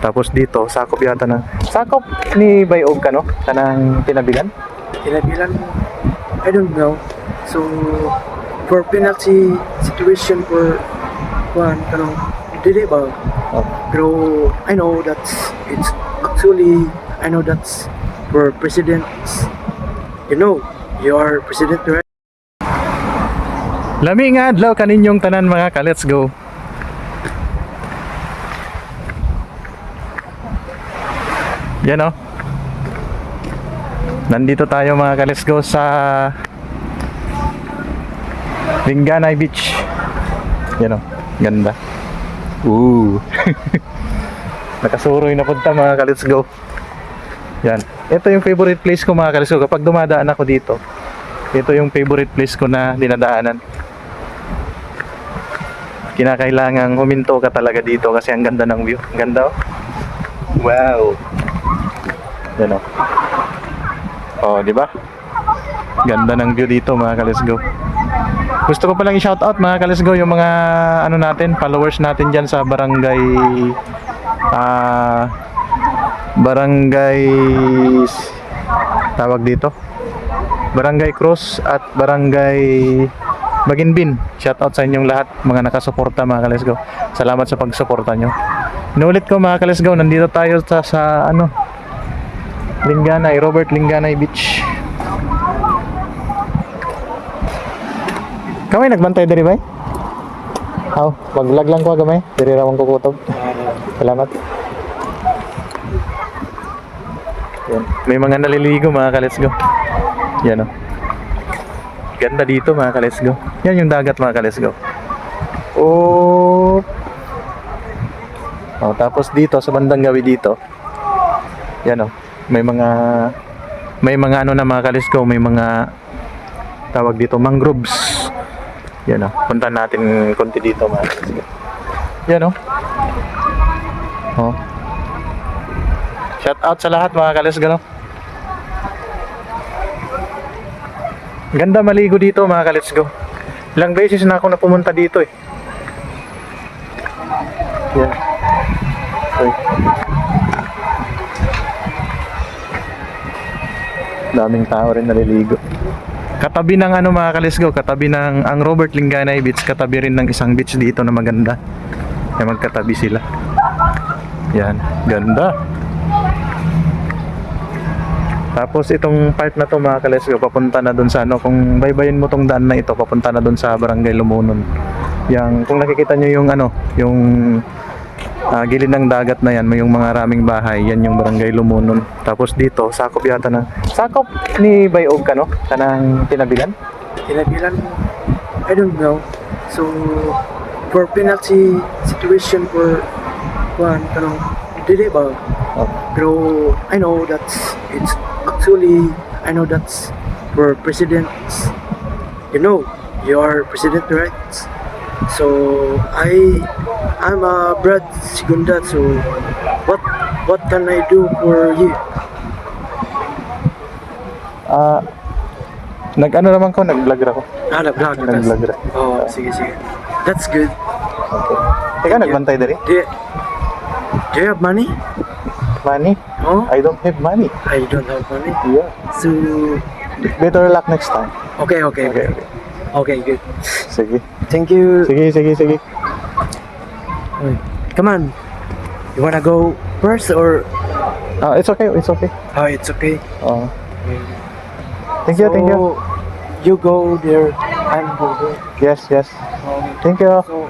Tapos dito, sakop yata ng... Sakop ni Bayog ka, no? Kanang tinabilan? Tinabilan mo, I don't know. So, for penalty situation for one, kanong, dili ba? Oh. Pero, I know that's, it's actually, I know that's for presidents. You know, you are president, right? Lami nga adlaw kaninyong tanan mga ka, let's go. Yan o. Nandito tayo mga ka, let's go sa Linganay Beach. Yan o, ganda. Nakasuroy na punta mga ka, let's go. Yan, ito yung favorite place ko mga ka, let's go. Kapag dumadaan ako dito, ito yung favorite place ko na dinadaanan. Kinakailangang huminto ka talaga dito kasi ang ganda ng view. Ang ganda oh. Wow. Yan oh. Oh, di ba? Ganda ng view dito mga ka, let's go. Gusto ko palang i-shoutout mga ka, let's go, yung mga ano natin, followers natin diyan sa barangay barangay tawag dito. Barangay Cross at Barangay Maginbin. Shoutout sa inyong lahat, mga nakasuporta mga ka, let's go. Salamat sa pagsuporta nyo. Inulit ko mga ka, let's go, nandito tayo sa ano, Linganay, Robert Linganay Beach. Kamay nagbantay diri bay? Aw, maglag lang ko gamay. Diri ra ko kutob. Salamat. Yan. May mga naliligo mga ka, let's go. Yan oh. Ganda dito mga ka, let's go. Yan yung dagat mga ka, let's go. Oh. Oh, tapos dito sa bandang gawi dito. Yan oh. May mga ano na mga ka, let's go, may mga tawag dito mangroves. Yan oh. Puntahan natin konti dito mga ka, let's go. Yan oh. Oh. Shout out sa lahat mga ka, let's go. Ganda maligo dito mga ka, let's go. Ilang beses na ako pumunta dito eh. Yan. Okay. Daming tao rin naliligo. Katabi ng ano mga ka, let's go, katabi ng ang Robert Linganay Beach, katabi rin ng isang beach dito na maganda. Kaya magkatabi sila. Yan, ganda. Tapos itong part na to mga ka, let's go, papunta na dun sa ano, kung baybayin mo tong daan na ito, papunta na dun sa Barangay Lumunon. Yang kung nakikita nyo yung ano, yung gilid ng dagat na yan, may yung mga raming bahay, yan yung Barangay Lumunon. Tapos dito, sakop yata ng... Sakop ni Bayog ka, no? Kanang tinabilan? Tinabilan mo, I don't know. So, for penalty situation for one, kanong, dili ba? Oh. Pero, I know that's, it's actually, I know that's for presidents. You know, you are president, right? So, I'm a Brad Segunda, so what can I do for you? Nag-ano naman ko, nag-vlog ako. Nag-vlog. Nag-vlog ra. Oh, sige. That's good. Okay. Teka, nagbantay dali? Do you have money? Money? Oh, I don't have money. I don't have money. Yeah. So, Better luck next time. okay. Okay. Okay, good. Sige. Thank you. Sige. Come on. You wanna go first or? It's okay. Oh, it's okay. Thank you. So, you go there. I'm go there. Yes. Thank you. So,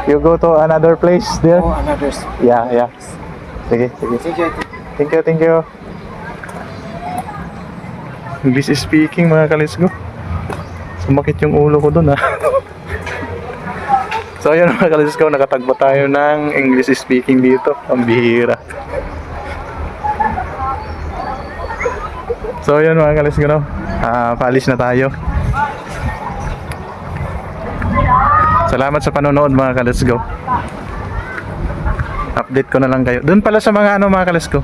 You go to another place there? oh, another. Yeah. Sige. Thank you. English speaking mga ka, let's go. Sumakit yung ulo ko dun ha. So ayun mga ka, let's go, nakatagpo tayo ng English speaking dito. Ang bihira. So ayun mga ka, let's go, no? Paalis na tayo. Salamat sa panonood mga ka, let's go. Update ko na lang kayo. Doon pala sa mga ano mga ka, let's go.